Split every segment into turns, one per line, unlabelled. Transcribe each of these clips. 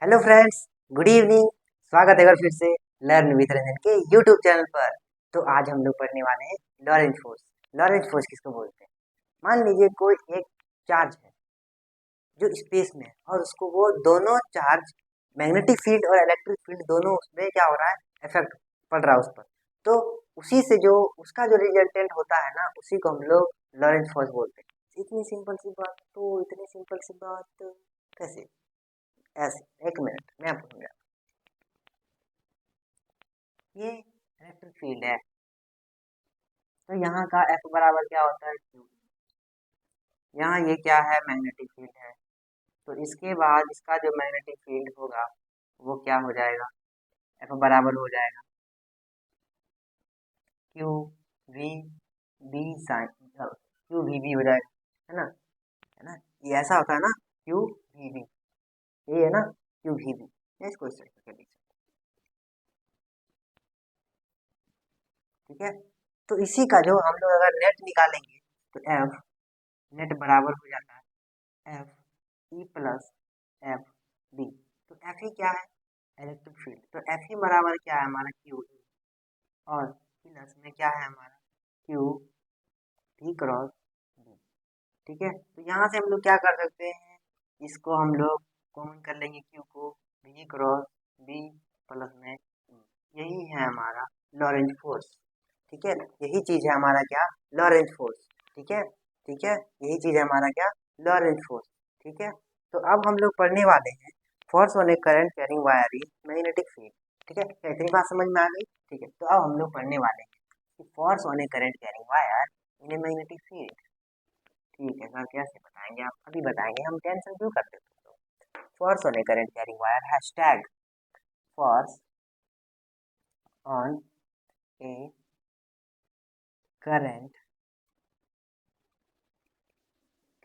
Hello friends, good evening. स्वागत है एक बार फिर से लर्न विद रंजन के यूट्यूब चैनल पर। तो आज हम लोग पढ़ने वाले हैं लॉरेंज फोर्स। लॉरेंज फोर्स किसको बोलते हैं? मान लीजिए कोई एक चार्ज है जो स्पेस में है और उसको वो दोनों चार्ज मैग्नेटिक फील्ड और इलेक्ट्रिक फील्ड दोनों उसमें क्या हो रहा है, इफेक्ट पड़ रहा है उस पर। तो उसी से जो उसका जो रिजल्टेंट होता है ना, उसी को हम लोग लॉरेंज फोर्स बोलते हैं। इतनी सिंपल सी बात, तो इतनी सिंपल सी बात कैसे? ऐसे एक मिनट मैं आपको समझा। ये इलेक्ट्रिक फील्ड है, तो यहाँ का एफ बराबर क्या होता है, क्यू। यहाँ ये क्या है, मैग्नेटिक फील्ड है। तो इसके बाद इसका जो मैग्नेटिक फील्ड होगा वो क्या हो जाएगा, एफ बराबर हो जाएगा Q V B sine, Q V B हो जाएगा, है ना। ये ऐसा होता है ना, क्यू वी बी, ये है ना क्यू वी बी। इसको इस तरीके से लिख सकते हैं, ठीक है। तो इसी का जो हम लोग अगर नेट निकालेंगे तो एफ नेट बराबर हो जाता है F E plus F B. तो एफ ई क्या है, इलेक्ट्रिक फील्ड। तो एफ ई बराबर क्या है हमारा, क्यू ई, और प्लस में क्या है हमारा, क्यू वी क्रॉस बी। ठीक है। तो यहाँ से हम लोग क्या कर सकते हैं, इसको हम लोग कॉमन कर लेंगे, क्यू को वी क्रॉस बी प्लस में E। यही है हमारा लॉरेंज फोर्स। ठीक है, यही चीज है हमारा क्या, लॉरेंज फोर्स। ठीक है, ठीक है, यही चीज है हमारा क्या, लॉरेंज फोर्स। ठीक है। तो अब हम लोग पढ़ने वाले हैं force on A current carrying wire in magnetic field. ठीक है, क्या इतनी बात समझ में आ गई? ठीक है, तो अब हम लोग पढ़ने वाले हैं कि force on A current carrying wire in a magnetic field. ठीक है सर, कैसे बताएंगे आप? अभी बताएंगे, हम टेंशन क्यों करते हो। Force on A current carrying wire hashtag force on A current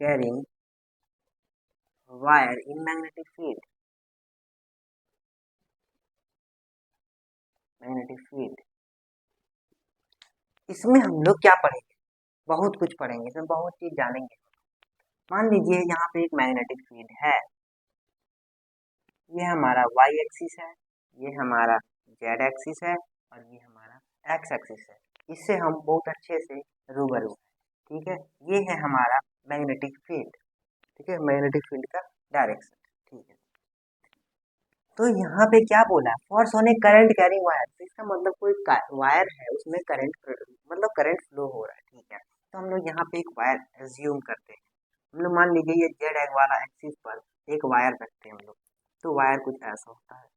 carrying wire in magnetic field. Magnetic field, इसमें हम लोग क्या पढ़ेंगे, बहुत कुछ पढ़ेंगे, इसमें बहुत चीज जानेंगे। मान लीजिए यहाँ पे एक मैग्नेटिक फील्ड है, ये हमारा वाई एक्सिस है, ये हमारा जेड एक्सिस है, और ये हमारा एक्स एक्सिस है। इससे हम बहुत अच्छे से रूबरू हैं। ठीक है, ये है हमारा मैग्नेटिक फील्ड। ठीक है, मैग्नेटिक फील्ड का डायरेक्शन। ठीक है, तो यहाँ पे क्या बोला, force on A current carrying wire. तो इसका मतलब कोई वायर है, उसमें करंट मतलब करंट फ्लो हो रहा है। ठीक है, तो हम लोग यहाँ पे एक वायर एज्यूम करते हैं। हम लोग मान लीजिए ये जेड एक्स वाला एक्सिस पर एक वायर रखते हैं हम लोग। तो वायर कुछ ऐसा होता है,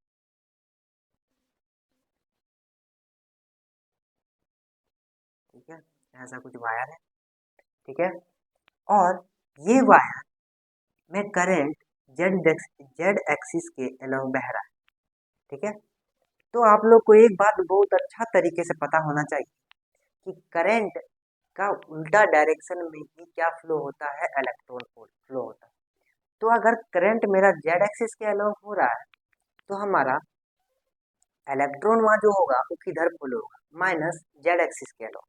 ठीक है, ऐसा कुछ वायर है। ठीक है, और ये वायर में करंट जेड जेड एक्सिस के अलोंग बह रहा है। ठीक है, तो आप लोग को एक बात बहुत अच्छा तरीके से पता होना चाहिए कि करंट का उल्टा डायरेक्शन में ही क्या फ्लो होता है, इलेक्ट्रॉन फ्लो होता है। तो अगर करंट मेरा जेड एक्सिस के अलोंग हो रहा है, तो हमारा इलेक्ट्रॉन वहाँ जो होगा वो किधर फ्लो होगा, माइनस जेड एक्सिस के अलोंग।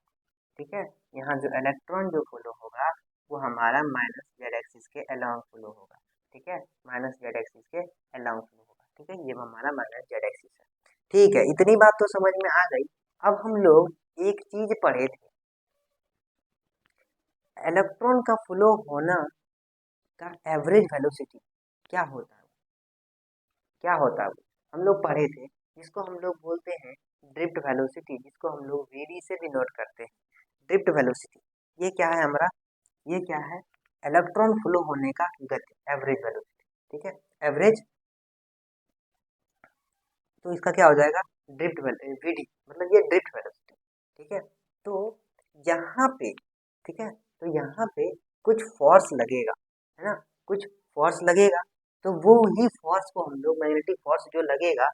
ठीक है, यहाँ जो इलेक्ट्रॉन जो फ्लो होगा वो हमारा माइनस जेड एक्सिस के अलोंग फ्लो होगा। ठीक है, माइनस जेड एक्सिस के अलोंग फ्लो होगा। ठीक है, ये हमारा माइनस जेड एक्सिस है। ठीक है, इतनी बात तो समझ में आ गई। अब हम लोग एक चीज पढ़े थे, इलेक्ट्रॉन का फ्लो होना का एवरेज वेलोसिटी क्या होता है, क्या होता है वो हम लोग पढ़े थे, जिसको हम लोग बोलते हैं ड्रिफ्ट वेलोसिटी, जिसको हम लोग वीडी से भी नोट करते हैं। ड्रिफ्ट वेलोसिटी ये क्या है हमारा, ये क्या है, इलेक्ट्रॉन फ्लो होने का गति, एवरेज वेलोसिटी। ठीक है, एवरेज, तो इसका क्या हो जाएगा, ड्रिफ्ट वीडी, मतलब ये ड्रिफ्ट वेलोसिटी। ठीक है, तो यहाँ पे, ठीक है, तो यहाँ पे कुछ फोर्स लगेगा, है ना, कुछ फोर्स लगेगा। तो वो ही फोर्स को हम लोग, मैग्नेटिक फोर्स जो लगेगा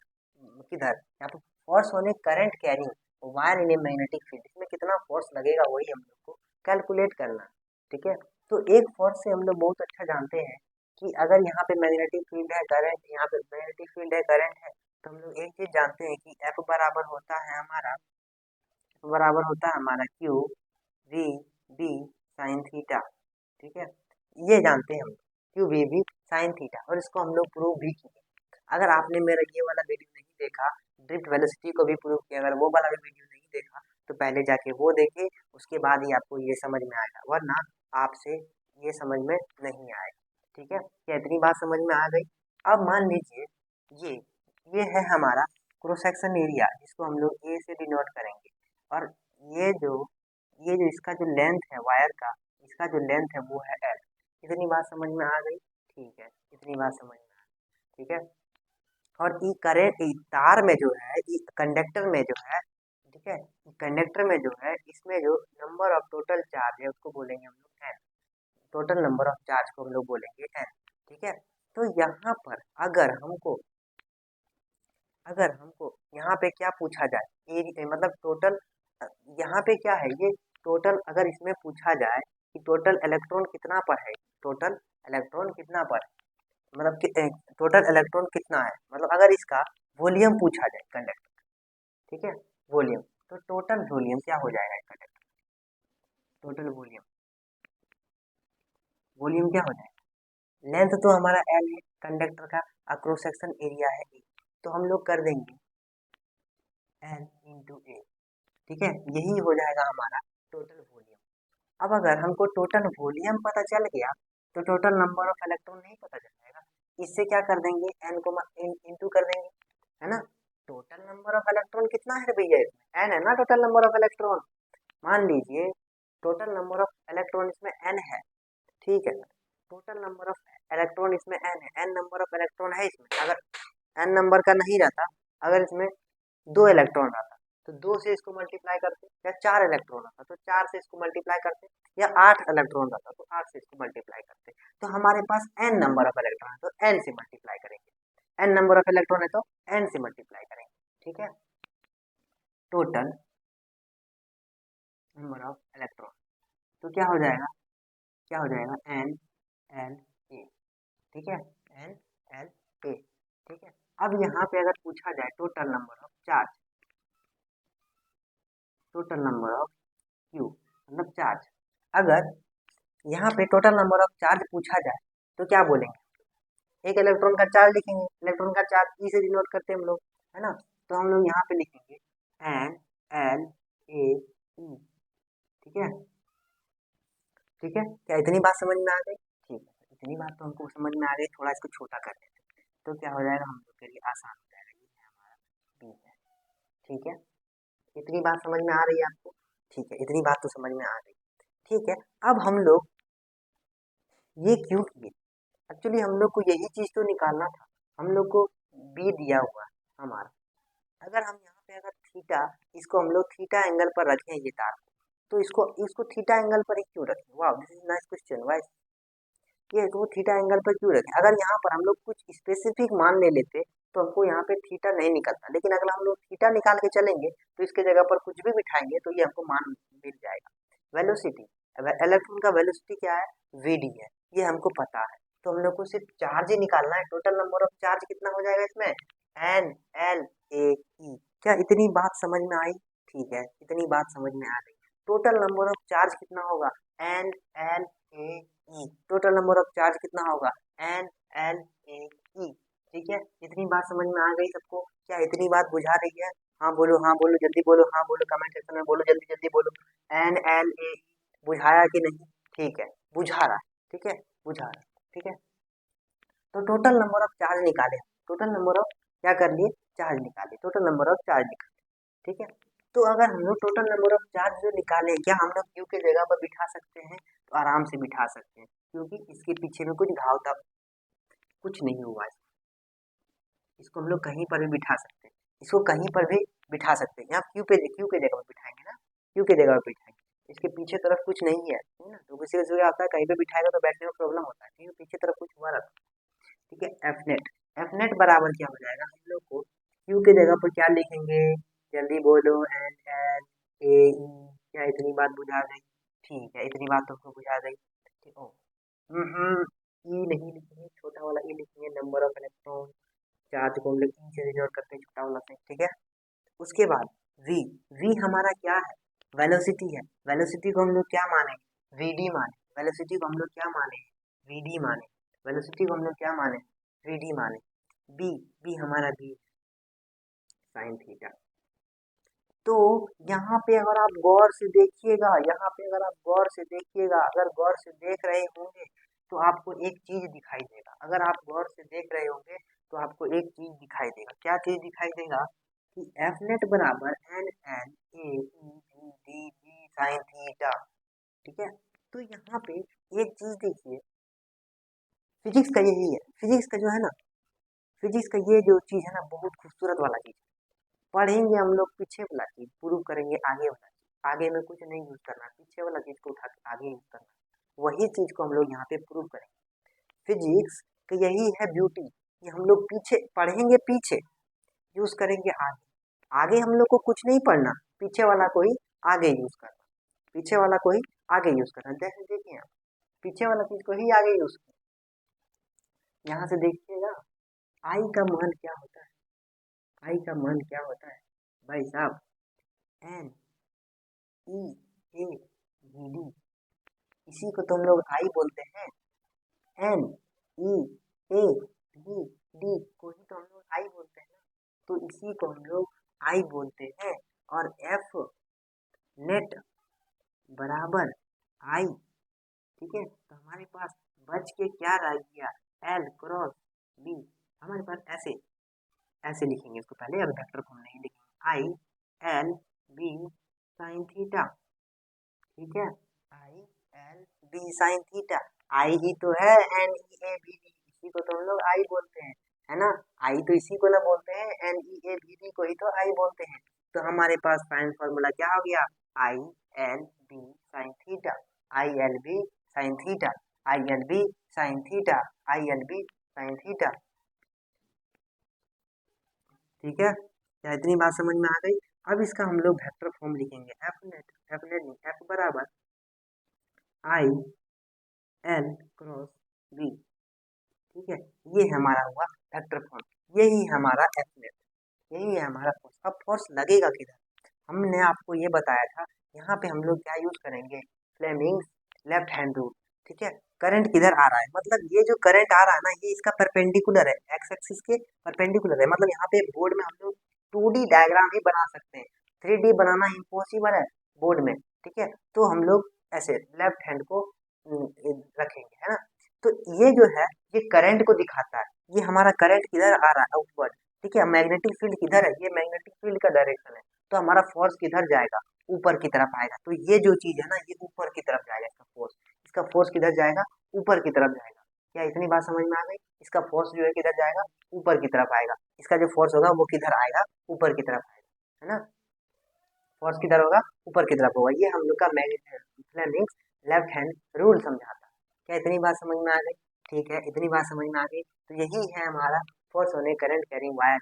किधर, यहाँ पे फोर्स होने current carrying wire in a magnetic field, इसमें कितना फोर्स लगेगा वही हम लोग को कैलकुलेट करना है। ठीक है, तो एक फोर्स से हम लोग बहुत अच्छा जानते हैं कि अगर यहाँ पे मैग्नेटिक फील्ड है, करंट, यहाँ पे मैग्नेटिक फील्ड है, करंट है, तो हम लोग एक चीज जानते हैं कि एफ बराबर होता है हमारा, बराबर होता है हमारा Q V B sine theta. ठीक है, ये जानते हैं हम, Q V B sine theta, और इसको हम लोग प्रूव भी किए। अगर आपने मेरा ये वाला वीडियो नहीं देखा, ड्रिफ्ट वेलोसिटी को भी प्रूव किया, अगर वो वाला भी वीडियो नहीं देखा तो पहले जाके वो देखे, उसके बाद ही आपको ये समझ में आएगा, वरना आपसे ये समझ में नहीं आएगा। ठीक है, क्या इतनी बात समझ में आ गई? अब मान लीजिए ये ये है हमारा क्रॉस सेक्शन एरिया, जिसको हम लोग ए से डिनोट करेंगे, और ये जो इसका जो लेंथ है वायर का, इसका जो लेंथ है वो है एल। इतनी बात समझ में आ गई? ठीक है, इतनी बात समझ में आ गई। ठीक है, और ई करेंट तार में जो है, ई कंडक्टर में जो है, ठीक है, कंडक्टर में जो है, इसमें जो नंबर ऑफ टोटल चार्ज है उसको बोलेंगे हम लोग N. Total number of charge को हम लोग बोलेंगे एन। ठीक है, तो यहाँ पर अगर हमको यहाँ पे क्या पूछा जाए, मतलब टोटल, यहाँ पे क्या है, ये टोटल अगर इसमें पूछा जाए कि टोटल इलेक्ट्रॉन कितना पर है, टोटल इलेक्ट्रॉन कितना पर है, मतलब कि टोटल इलेक्ट्रॉन कितना है, मतलब अगर इसका वॉल्यूम पूछा जाए कंडक्टर, ठीक है, वॉल्यूम, तो टोटल वॉल्यूम क्या हो जाएगा कंडक्टर, टोटल वॉल्यूम, वॉल्यूम क्या हो जाएगा, लेंथ तो हमारा एल है कंडक्टर का, क्रॉस सेक्शन एरिया है ए, तो हम लोग कर देंगे एल इंटू ए। ठीक है, यही हो जाएगा हमारा टोटल वॉल्यूम। अब अगर हमको टोटल वॉल्यूम पता चल गया तो टोटल नंबर ऑफ इलेक्ट्रॉन नहीं पता चल जाएगा, इससे क्या कर देंगे, एन को इंटू कर देंगे, है ना। टोटल नंबर ऑफ इलेक्ट्रॉन कितना है भैया, इसमें एन है ना, टोटल नंबर ऑफ इलेक्ट्रॉन, मान लीजिए टोटल नंबर ऑफ इलेक्ट्रॉन इसमें एन है, ठीक है, टोटल नंबर ऑफ इलेक्ट्रॉन इसमें एन है, एन नंबर ऑफ इलेक्ट्रॉन है इसमें, अगर एन नंबर का नहीं रहता, अगर इसमें 2 इलेक्ट्रॉन रहता तो 2 से इसको मल्टीप्लाई करते, या 4 इलेक्ट्रॉन रहता तो 4 से इसको मल्टीप्लाई करते, या 8 इलेक्ट्रॉन रहता तो 8 से इसको मल्टीप्लाई करते, तो हमारे पास एन नंबर ऑफ इलेक्ट्रॉन है तो एन से मल्टीप्लाई करेंगे, एन नंबर ऑफ इलेक्ट्रॉन है तो एन से मल्टीप्लाई करेंगे। ठीक है, टोटल नंबर ऑफ इलेक्ट्रॉन, तो क्या हो जाएगा, एन एल ए। ठीक है, एन एल ए। ठीक है, अब यहाँ पे अगर पूछा जाए total number of charge, total number of Q मतलब चार्ज, अगर यहाँ पे टोटल नंबर ऑफ चार्ज पूछा जाए तो क्या बोलेंगे, एक इलेक्ट्रॉन का चार्ज लिखेंगे, इलेक्ट्रॉन का चार्ज ई से डिनोट करते हैं हम लोग, है ना, तो हम लोग यहाँ पे लिखेंगे एन एल ए ई। ठीक है, ठीक है, क्या इतनी बात समझ में आ गई? ठीक है, इतनी बात तो हमको समझ में आ गई, थोड़ा इसको छोटा कर लेते हैं तो क्या हो जाएगा, हम लोग के लिए आसान हो जाएगा, ये है हमारा बी है। ठीक है, इतनी बात समझ में आ रही है आपको? ठीक है, इतनी बात तो समझ में आ गई। ठीक है, अब हम लोग ये क्यों किए, एक्चुअली हम लोग को यही चीज तो निकालना था, हम लोग को बी दिया हुआ है हमारा, अगर हम यहाँ पे अगर थीटा, इसको हम लोग थीटा एंगल पर रखें ये तार को, तो इसको इसको थीटा एंगल पर ही क्यों रखें, वाह this is nice question, why ये तो थीटा एंगल पर क्यों रखें, अगर यहाँ पर हम लोग कुछ स्पेसिफिक मान ले लेते तो हमको यहाँ पे थीटा नहीं निकलता, लेकिन अगर हम लोग थीटा निकाल के चलेंगे तो इसके जगह पर कुछ भी बिठाएंगे तो ये हमको मान मिल जाएगा। वेलोसिटी, इलेक्ट्रॉन का वेलोसिटी क्या है, वीडी है, ये हमको पता है, तो हम लोग को सिर्फ चार्ज ही निकालना है, टोटल नंबर ऑफ चार्ज कितना हो जाएगा इसमें, एन एल ए ई। क्या इतनी बात समझ में आई? ठीक है, इतनी बात समझ में आ गई, टोटल नंबर ऑफ चार्ज कितना होगा, N L A E, total number of charge कितना होगा, एन एल ए ई। ठीक है, इतनी बात समझ में आ गई सबको? क्या इतनी बात बुझा रही है? हाँ बोलो, हाँ बोलो, जल्दी बोलो, हाँ बोलो, कमेंट सेक्शन में बोलो, जल्दी जल्दी बोलो, एन एल ए बुझाया कि नहीं? ठीक है, बुझा रहा है, ठीक है, बुझा रहा है। ठीक है, तो टोटल नंबर ऑफ चार्ज निकाले, टोटल नंबर ऑफ क्या कर लिए, चार्ज निकाले, टोटल नंबर ऑफ चार्ज निकाले। ठीक है, तो अगर हम लोग टोटल नंबर ऑफ चार्ज जो निकाले, क्या हम लोग क्यू के जगह पर बिठा सकते हैं? तो आराम से बिठा सकते हैं, क्योंकि इसके पीछे में कुछ घाव था, कुछ नहीं हुआ, इसको हम लोग कहीं पर भी बिठा सकते हैं, इसको कहीं पर भी बिठा सकते हैं, यहाँ क्यू के जगह पर बिठाएंगे ना, क्यू के जगह पर बिठाएंगे, इसके पीछे तरफ कुछ नहीं है ना, तो किसी का आता है कहीं पे बिठाएगा तो बैठने में प्रॉब्लम होता है, क्योंकि पीछे तरफ कुछ हुआ रहता है। ठीक है, एफ नेट, एफ नेट बराबर क्या हो जाएगा, हम लोग को क्यू के जगह पर क्या लिखेंगे, जल्दी बोलो, एन एल ए ई। क्या इतनी बात बुझा गई? ठीक है, इतनी बात तुमको बुझा गई? ठीक हो, ई नहीं लिखेंगे, छोटा वाला ई लिखेंगे, नंबर ऑफ इलेक्ट्रॉन, चार्ज को हम लोग ई से डिनोट करते हैं, छोटा वाला से। ठीक है, उसके बाद वी, वी हमारा क्या है, वेलोसिटी है, वेलोसिटी को हम लोग क्या माने, वीडी माने, वेलोसिटी को हम लोग क्या माने, वीडी माने, वेलोसिटी को हम लोग क्या माने, वीडी माने। बी, बी हमारा बी साइन थीटा। तो यहाँ पे अगर आप गौर से देखिएगा, यहाँ पे अगर आप गौर से देखिएगा, अगर गौर से देख रहे होंगे तो आपको एक चीज दिखाई देगा। अगर आप गौर से देख रहे होंगे तो आपको एक चीज दिखाई देगा। क्या चीज दिखाई देगा? कि एफ नेट बराबर N N A B D B sine theta. ठीक है, तो यहाँ पे एक चीज देखिए, फिजिक्स का यही है, फिजिक्स का जो है ना, फिजिक्स का ये जो चीज है ना, बहुत खूबसूरत वाला चीज। पढ़ेंगे हम लोग पीछे वाला चीज, प्रूव करेंगे आगे वाला चीज। आगे में कुछ नहीं यूज करना, पीछे वाला चीज को उठा के आगे यूज करना, वही चीज को हम लोग यहाँ पे प्रूव करेंगे। फिजिक्स का यही है ब्यूटी, कि हम लोग पीछे पढ़ेंगे, पीछे यूज करेंगे आगे। आगे हम लोग को कुछ नहीं पढ़ना, पीछे वाला को ही आगे यूज करना, पीछे वाला को ही आगे यूज करना। जैसे देखिए आप, पीछे वाला चीज को ही आगे यूज करना। यहाँ से देखिएगा, आई का मान क्या होता है? आई का मान क्या होता है भाई साहब? N E A B D, इसी को तो हम लोग आई बोलते हैं। N E A B D को ही तो हम लोग आई बोलते हैं, तो इसी को हम लोग आई बोलते हैं। और एफ नेट बराबर आई। ठीक है, तो हमारे पास बच के क्या रह गया? L cross B. हमारे पास ऐसे ऐसे लिखेंगे इसको, पहले अब वेक्टर फॉर्म नहीं लिखेंगे। I L B sine theta. ठीक है, I L B sine theta. I ही तो है N E A B D, इसी को तो हम लोग आई बोलते हैं, है ना। आई तो इसी को ना बोलते हैं, N E A B D को ही तो आई बोलते हैं। तो हमारे पास साइन फॉर्मूला क्या हो गया? I L B sine theta, I L B sine theta, I L B sine theta, I L B sine theta. ठीक है, क्या इतनी बात समझ में आ गई? अब इसका हम लोग वेक्टर फॉर्म लिखेंगे। एफ नेट, एफ नेट नहीं, एफ बराबर आई एल क्रॉस बी। ठीक है, ये हमारा हुआ वेक्टर फॉर्म, यही हमारा एफ नेट, यही है हमारा फोर्स। अब फोर्स लगेगा किधर? हमने आपको ये बताया था, यहाँ पे हम लोग क्या यूज करेंगे? Fleming's left hand rule. ठीक है, करंट किधर आ रहा है, मतलब ये जो करंट आ रहा है ना, ये इसका परपेंडिकुलर है, एक्स एक्सिस के परपेंडिकुलर है। मतलब यहाँ पे बोर्ड में हम लोग 2D डायग्राम ही बना सकते हैं, 3D बनाना इम्पॉसिबल है बोर्ड में। ठीक है, तो हम लोग ऐसे लेफ्ट हैंड को रखेंगे, है ना। तो ये जो है, ये करंट को दिखाता है, ये हमारा करंट किधर आ रहा है? आउटवर्ड। ठीक है, मैग्नेटिक फील्ड किधर है? ये मैग्नेटिक फील्ड का डायरेक्शन है, तो हमारा फोर्स किधर जाएगा? ऊपर की तरफ आएगा। तो ये जो चीज है ना, ये ऊपर की तरफ जाएगा, इसका फोर्स, इसका फोर्स किधर जाएगा? ऊपर की तरफ जाएगा। क्या इतनी बात समझ में आ गई? इसका फोर्स जो है किधर जाएगा? ऊपर की तरफ आएगा। इसका जो फोर्स होगा वो किधर आएगा? ऊपर की तरफ आएगा, है ना। फोर्स किधर होगा? ऊपर की तरफ होगा। ये हम लोग का फ्लेमिंग्स लेफ्ट हैंड रूल समझाता है। क्या इतनी बात समझ में आ गई? ठीक है, इतनी बात समझ में आ गई। तो यही है हमारा फोर्स होने current carrying wire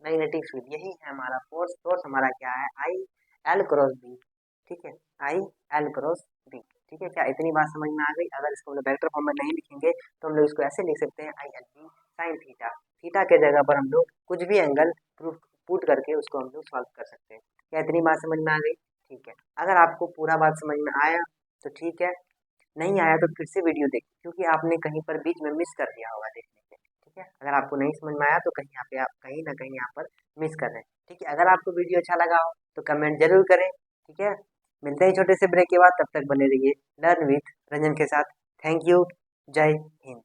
magnetic field, यही है हमारा फोर्स। फोर्स हमारा क्या है? I L cross B. ठीक है, आई एल क्रॉस बी। ठीक है, क्या इतनी बात समझ में आ गई? अगर इसको हम लोग वेक्टर फॉर्म में नहीं लिखेंगे तो हम लोग इसको ऐसे लिख सकते हैं, I L B sine theta. Theta के जगह पर हम लोग कुछ भी एंगल पुट करके उसको हम लोग सॉल्व कर सकते हैं। क्या इतनी बात समझ में आ गई? ठीक है, अगर आपको पूरा बात समझ में आया तो ठीक है, नहीं आया तो फिर से वीडियो देखिए, क्योंकि आपने कहीं पर बीच में मिस कर दिया होगा देखने से। ठीक है, अगर आपको नहीं समझ में आया तो कहीं यहाँ पे आप कहीं ना कहीं यहाँ पर मिस कर रहे हैं। ठीक है, अगर आपको वीडियो अच्छा लगा हो तो कमेंट जरूर करें। ठीक है, मिलते हैं छोटे से ब्रेक के बाद, तब तक बने रहिए लर्न विथ रंजन के साथ। थैंक यू, जय हिंद।